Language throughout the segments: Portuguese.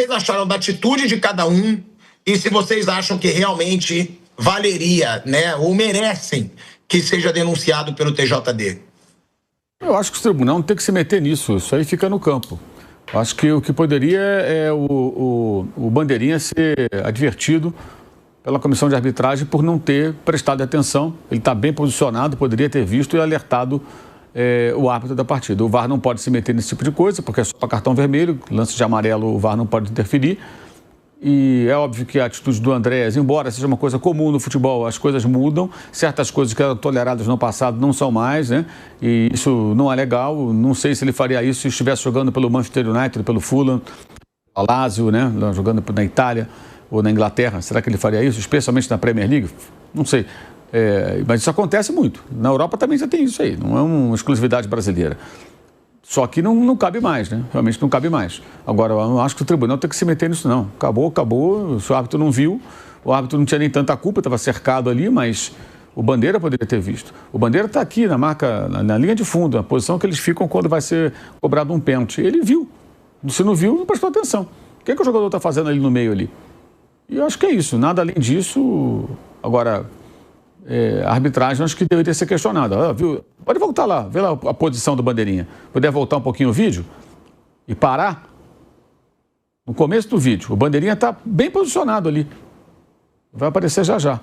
vocês acharam da atitude de cada um e se vocês acham que realmente valeria, né, ou merecem que seja denunciado pelo TJD. Eu acho que o tribunal não tem que se meter nisso, isso aí fica no campo. Acho que o que poderia é o Bandeirinha ser advertido pela comissão de arbitragem por não ter prestado atenção. Ele está bem posicionado, poderia ter visto e alertado o árbitro da partida. O VAR não pode se meter nesse tipo de coisa, porque é só para cartão vermelho, lance de amarelo, o VAR não pode interferir. E é óbvio que a atitude do Andrés, embora seja uma coisa comum no futebol, as coisas mudam, certas coisas que eram toleradas no passado não são mais, né? E isso não é legal. Não sei se ele faria isso se estivesse jogando pelo Manchester United, pelo Fulham, pelo Lazio, né? Jogando na Itália ou na Inglaterra. Será que ele faria isso, especialmente na Premier League? Não sei. Mas isso acontece muito. Na Europa também já tem isso aí, não é uma exclusividade brasileira. Só que não cabe mais, né? Realmente não cabe mais. Agora, eu não acho que o tribunal tem que se meter nisso, não. Acabou. Se o árbitro não viu, o árbitro não tinha nem tanta culpa, estava cercado ali, mas o Bandeira poderia ter visto. O Bandeira está aqui na marca, na linha de fundo, na posição que eles ficam quando vai ser cobrado um pênalti. Ele viu. Se não viu, não prestou atenção. O que o jogador está fazendo ali no meio ali? E eu acho que é isso. Nada além disso. Agora, a arbitragem acho que deveria ser questionada. Viu? Pode voltar lá, vê lá a posição do Bandeirinha. Puder voltar um pouquinho o vídeo e parar. No começo do vídeo, o Bandeirinha está bem posicionado ali. Vai aparecer já já.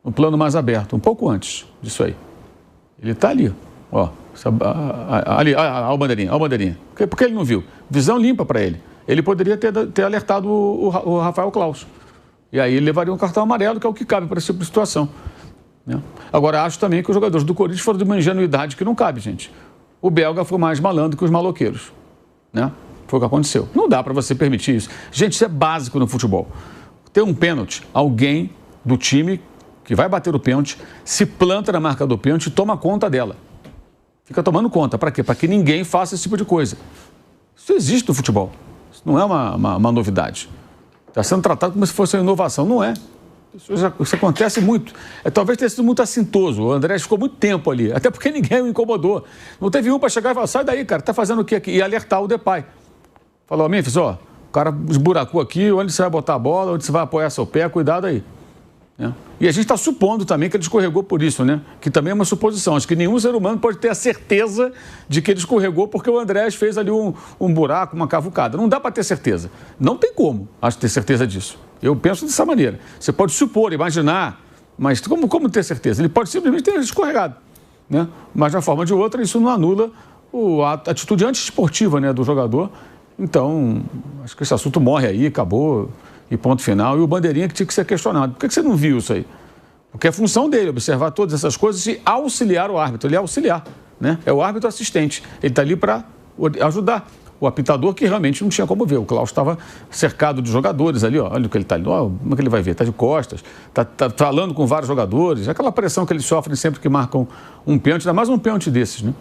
No plano mais aberto, um pouco antes disso aí. Ele está ali, ó. Ali, olha o Bandeirinha. Por que ele não viu? Visão limpa para ele. Ele poderia ter alertado o Rafael Claus. E aí ele levaria um cartão amarelo, que é o que cabe para esse tipo de situação. Agora, acho também que os jogadores do Corinthians foram de uma ingenuidade que não cabe, gente. O belga foi mais malandro que os maloqueiros, né? Foi o que aconteceu. Não dá para você permitir isso. Gente, isso é básico no futebol. Ter um pênalti, alguém do time que vai bater o pênalti se planta na marca do pênalti e toma conta dela. Fica tomando conta. Para quê? Para que ninguém faça esse tipo de coisa. Isso existe no futebol. Isso não é uma novidade. Está sendo tratado como se fosse uma inovação. Não é. Isso acontece muito. Talvez tenha sido muito assintoso. O Andrés ficou muito tempo ali, até porque ninguém o incomodou. Não teve um para chegar e falar, sai daí, cara, tá fazendo o que aqui? E alertar o Depay. Falou, Memphis, ó, o cara esburacou aqui, onde você vai botar a bola, onde você vai apoiar seu pé, cuidado aí. E a gente está supondo também que ele escorregou por isso, né? Que também é uma suposição. Acho que nenhum ser humano pode ter a certeza de que ele escorregou porque o Andrés fez ali um buraco, uma cavucada. Não dá para ter certeza. Não tem como, acho, ter certeza disso. Eu penso dessa maneira. Você pode supor, imaginar, mas como ter certeza? Ele pode simplesmente ter escorregado, né? Mas de uma forma ou de outra, isso não anula a atitude antiesportiva, né, do jogador. Então, acho que esse assunto morre aí, acabou, e ponto final. E o Bandeirinha que tinha que ser questionado. Por que você não viu isso aí? Porque é função dele observar todas essas coisas e auxiliar o árbitro. Ele é auxiliar, né? É o árbitro assistente. Ele está ali para ajudar o apitador, que realmente não tinha como ver. O Klaus estava cercado de jogadores ali, ó. Olha o que ele está ali. Ó, como é que ele vai ver? Está de costas, está falando com vários jogadores. Aquela pressão que eles sofrem sempre que marcam um pênalti, ainda mais um pênalti desses, né?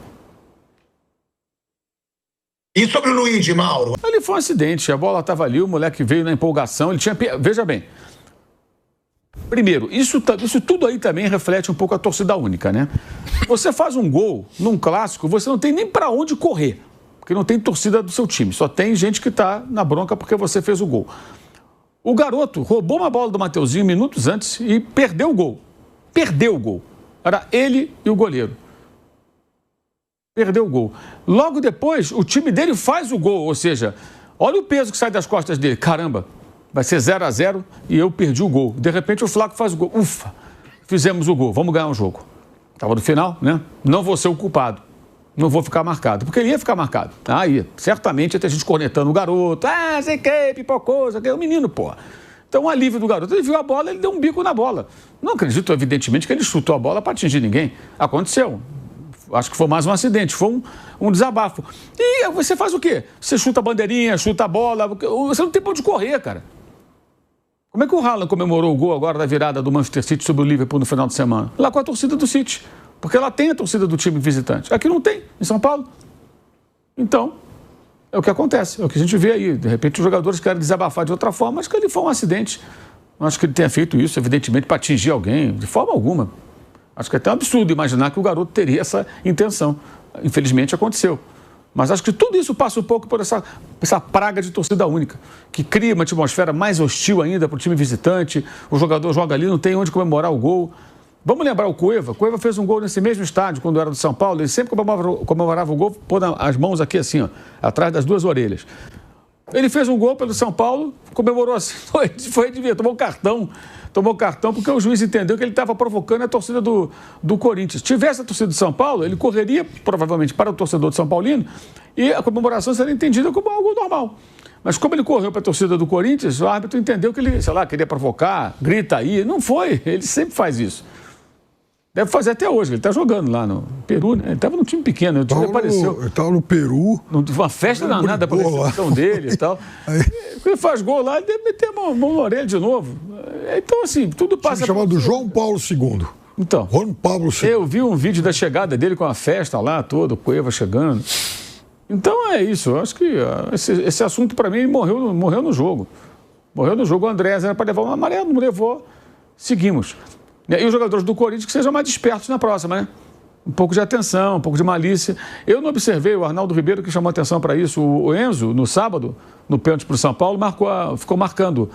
E sobre o Luigi, Mauro? Ali foi um acidente, a bola estava ali, o moleque veio na empolgação, ele tinha... Veja bem, primeiro, isso tudo aí também reflete um pouco a torcida única, né? Você faz um gol num clássico, você não tem nem para onde correr, porque não tem torcida do seu time, só tem gente que está na bronca porque você fez o gol. O garoto roubou uma bola do Mateuzinho minutos antes e perdeu o gol. Perdeu o gol. Era ele e o goleiro. Perdeu o gol. Logo depois, o time dele faz o gol, ou seja, olha o peso que sai das costas dele. Caramba, vai ser 0-0 e eu perdi o gol. De repente o Flaco faz o gol. Ufa, fizemos o gol, vamos ganhar o jogo. Estava no final, né? Não vou ser o culpado. Não vou ficar marcado. Porque ele ia ficar marcado. Ia. Certamente ia ter gente cornetando o garoto. Sei que, pipocou, sei que. É o menino, porra. Então, o alívio do garoto. Ele viu a bola, ele deu um bico na bola. Não acredito, evidentemente, que ele chutou a bola para atingir ninguém. Aconteceu. Acho que foi mais um acidente, foi um desabafo. E você faz o quê? Você chuta a bandeirinha, chuta a bola, você não tem pra onde correr, cara. Como é que o Haaland comemorou o gol agora da virada do Manchester City sobre o Liverpool no final de semana? Lá com a torcida do City, porque ela tem a torcida do time visitante. Aqui não tem, em São Paulo. Então, é o que acontece, é o que a gente vê aí. De repente os jogadores querem desabafar de outra forma, mas que ele foi um acidente. Não acho que ele tenha feito isso, evidentemente, para atingir alguém, de forma alguma. Acho que é até um absurdo imaginar que o garoto teria essa intenção. Infelizmente aconteceu. Mas acho que tudo isso passa um pouco por essa praga de torcida única, que cria uma atmosfera mais hostil ainda para o time visitante. O jogador joga ali, não tem onde comemorar o gol. Vamos lembrar o Cueva. O Cueva fez um gol nesse mesmo estádio, quando era do São Paulo. Ele sempre comemorava o gol, pondo as mãos aqui assim, ó, atrás das duas orelhas. Ele fez um gol pelo São Paulo, comemorou assim, tomou cartão porque o juiz entendeu que ele estava provocando a torcida do Corinthians. Tivesse a torcida do São Paulo, ele correria provavelmente para o torcedor de São Paulino e a comemoração seria entendida como algo normal. Mas como ele correu para a torcida do Corinthians, o árbitro entendeu que ele, sei lá, queria provocar, grita aí. Não foi, ele sempre faz isso. Deve fazer até hoje, ele está jogando lá no Peru, né? Ele estava num time pequeno, o time apareceu. Ele estava no Peru. Uma festa danada para a recepção dele e tal. Aí... Ele faz gol lá, ele deve meter a mão na orelha de novo. Então, assim, tudo passa... Chamado João Paulo II. Então, Juan Pablo II. Eu vi um vídeo da chegada dele com a festa lá toda, o Cueva chegando. Então é isso, eu acho que esse assunto para mim morreu no jogo. Morreu no jogo, o Andrés era para levar uma amarelo, não levou, seguimos. E os jogadores do Corinthians que sejam mais despertos na próxima, né? Um pouco de atenção, um pouco de malícia. Eu não observei, o Arnaldo Ribeiro que chamou atenção para isso. O Enzo, no sábado, no pênalti para o São Paulo, ficou marcando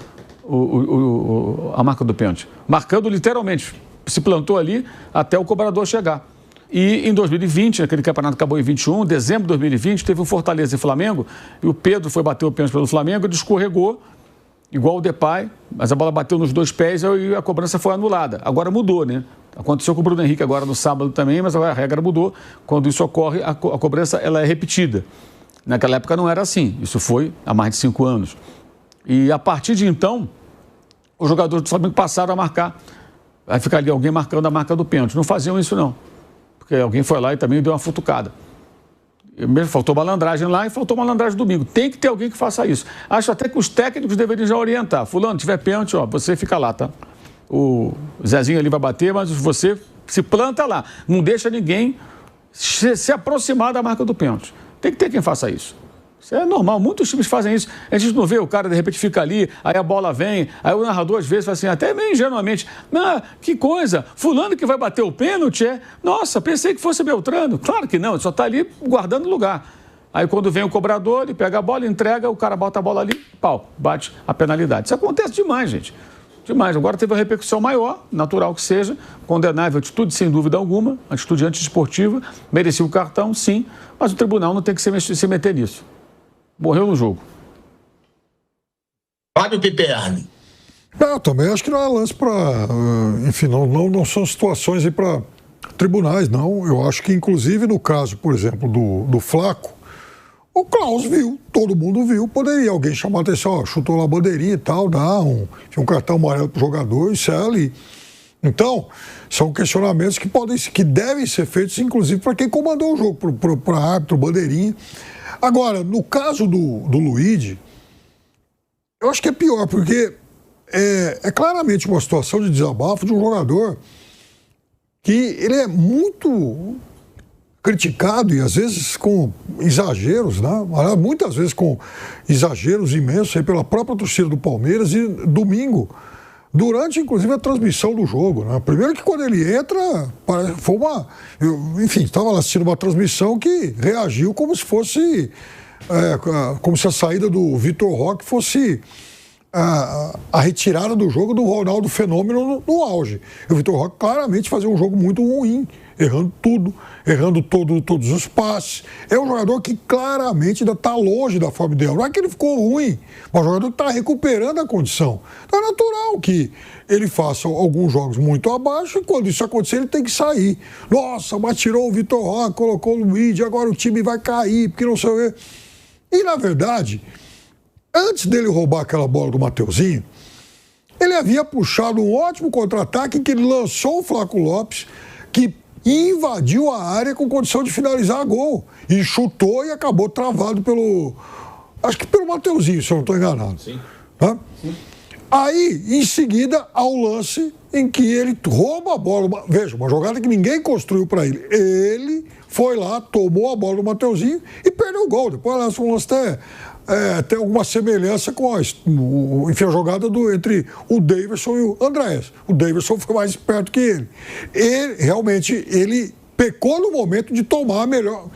a marca do pênalti. Marcando literalmente. Se plantou ali até o cobrador chegar. E em 2020, aquele campeonato acabou em 21, dezembro de 2020, teve o Fortaleza e Flamengo, e o Pedro foi bater o pênalti pelo Flamengo, ele escorregou, igual o Depay, mas a bola bateu nos dois pés e a cobrança foi anulada. Agora mudou, né? Aconteceu com o Bruno Henrique agora no sábado também, mas agora a regra mudou. Quando isso ocorre, a cobrança ela é repetida. Naquela época não era assim, isso foi há mais de 5 anos. E a partir de então, os jogadores do Flamengo passaram a marcar. Vai ficar ali alguém marcando a marca do pênalti. Não faziam isso não, porque alguém foi lá e também deu uma futucada. Mesmo faltou malandragem lá e faltou malandragem domingo. Tem que ter alguém que faça isso. Acho até que os técnicos deveriam já orientar. Fulano, tiver pênalti, ó, você fica lá, tá? O Zezinho ali vai bater, mas você se planta lá. Não deixa ninguém se aproximar da marca do pênalti. Tem que ter quem faça isso. Isso é normal, muitos times fazem isso. A gente não vê o cara, de repente, fica ali, aí a bola vem, aí o narrador, às vezes, fala assim, até meio ingenuamente, que coisa, fulano que vai bater o pênalti nossa, pensei que fosse Beltrano. Claro que não, ele só está ali guardando lugar. Aí quando vem o cobrador, ele pega a bola, entrega, o cara bota a bola ali, pau, bate a penalidade. Isso acontece demais, gente. Demais. Agora teve uma repercussão maior, natural que seja, condenável atitude, sem dúvida alguma, atitude antiesportiva, merecia o cartão, sim, mas o tribunal não tem que se meter nisso. Morreu no jogo. Fábio Piperni. Eu também acho que não é lance para... Enfim, não são situações aí para tribunais, não. Eu acho que, inclusive, no caso, por exemplo, do Flaco, o Klaus viu, todo mundo viu, poderia alguém chamar a atenção, chutou lá a bandeirinha e tal, dá um cartão amarelo pro jogador, isso é ali. Então, são questionamentos que devem ser feitos, inclusive, para quem comandou o jogo, para árbitro, bandeirinha. Agora, no caso do Luigi, eu acho que é pior, porque é claramente uma situação de desabafo de um jogador que ele é muito criticado e às vezes com exageros, né? Muitas vezes com exageros imensos aí pela própria torcida do Palmeiras e domingo, durante inclusive a transmissão do jogo, né? Primeiro que quando ele entra, foi enfim, estava assistindo uma transmissão que reagiu como se fosse, como se a saída do Vitor Roque fosse a retirada do jogo do Ronaldo Fenômeno no auge. E o Vitor Roque claramente fazia um jogo muito ruim, errando tudo, errando todos os passes. É um jogador que claramente ainda está longe da forma ideal. Não é que ele ficou ruim, mas é um jogador que está recuperando a condição. Então é natural que ele faça alguns jogos muito abaixo e quando isso acontecer ele tem que sair. Nossa, mas tirou o Vitor Roque, colocou o Luigi, agora o time vai cair, porque não sei o quê. E na verdade, antes dele roubar aquela bola do Mateuzinho, ele havia puxado um ótimo contra-ataque que ele lançou o Flaco Lopes, que invadiu a área com condição de finalizar a gol. E chutou e acabou travado acho que pelo Mateuzinho, se eu não estou enganado. Sim. Tá? Sim. Aí, em seguida, há o lance em que ele rouba a bola. Veja, uma jogada que ninguém construiu para ele. Ele foi lá, tomou a bola do Mateuzinho e perdeu o gol. Depois lança um lance tem alguma semelhança com a jogada entre o Daverson e o Andrés. O Daverson foi mais esperto que ele. Realmente, ele pecou no momento de tomar a melhor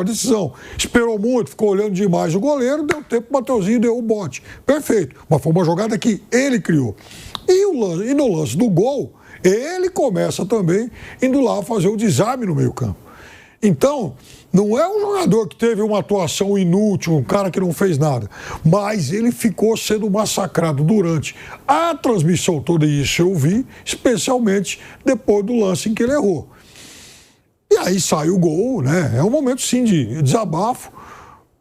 decisão. Esperou muito, ficou olhando demais o goleiro, deu tempo, o Mateuzinho deu o bote. Perfeito. Mas foi uma jogada que ele criou. E no lance do gol, ele começa também indo lá fazer o desarme no meio-campo. Então, não é um jogador que teve uma atuação inútil, um cara que não fez nada, mas ele ficou sendo massacrado durante a transmissão toda, e isso eu vi, especialmente depois do lance em que ele errou. E aí sai o gol, né? É um momento, sim, de desabafo,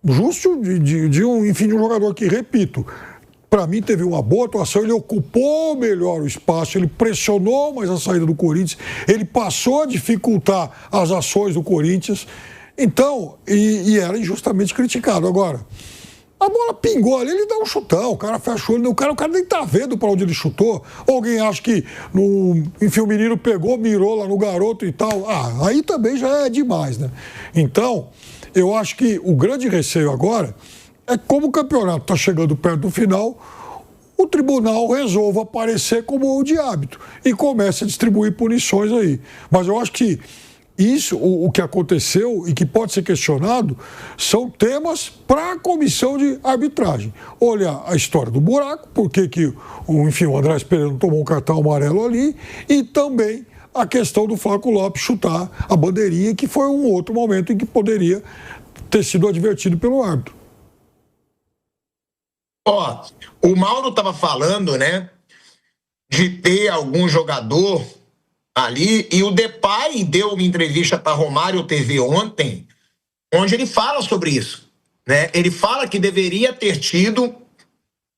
justo de um jogador que, repito, para mim teve uma boa atuação, ele ocupou melhor o espaço, ele pressionou mais a saída do Corinthians, ele passou a dificultar as ações do Corinthians, então, e era injustamente criticado. Agora, a bola pingou ali, ele dá um chutão, o cara fecha o olho, o cara nem tá vendo para onde ele chutou, alguém acha que, o menino pegou, mirou lá no garoto e tal, aí também já é demais, né? Então, eu acho que o grande receio agora é como o campeonato está chegando perto do final, o tribunal resolva aparecer como o de hábito e comece a distribuir punições aí. Mas eu acho que isso, o que aconteceu e que pode ser questionado, são temas para a comissão de arbitragem. Olhar a história do buraco, por que o Andrés Pereira não tomou um cartão amarelo ali, e também a questão do Flaco Lopes chutar a bandeirinha, que foi um outro momento em que poderia ter sido advertido pelo árbitro. O Mauro estava falando, né, de ter algum jogador ali, e o Depay deu uma entrevista para Romário TV ontem, onde ele fala sobre isso, né? Ele fala que deveria ter tido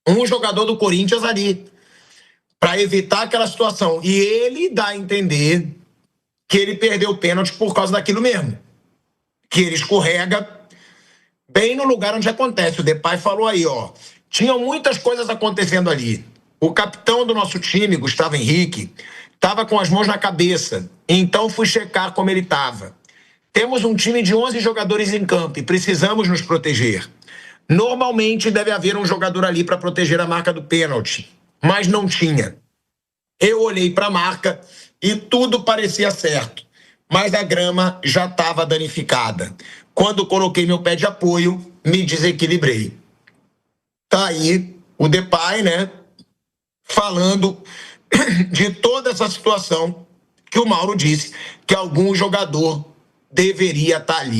um jogador do Corinthians ali para evitar aquela situação, e ele dá a entender que ele perdeu o pênalti por causa daquilo mesmo, que ele escorrega bem no lugar onde acontece. O Depay falou aí, tinham muitas coisas acontecendo ali. O capitão do nosso time, Gustavo Henrique, estava com as mãos na cabeça. Então fui checar como ele estava. Temos um time de 11 jogadores em campo e precisamos nos proteger. Normalmente deve haver um jogador ali para proteger a marca do pênalti, mas não tinha. Eu olhei para a marca e tudo parecia certo, mas a grama já estava danificada. Quando coloquei meu pé de apoio, me desequilibrei. Tá aí o Depay, né, falando de toda essa situação que o Mauro disse que algum jogador deveria estar ali.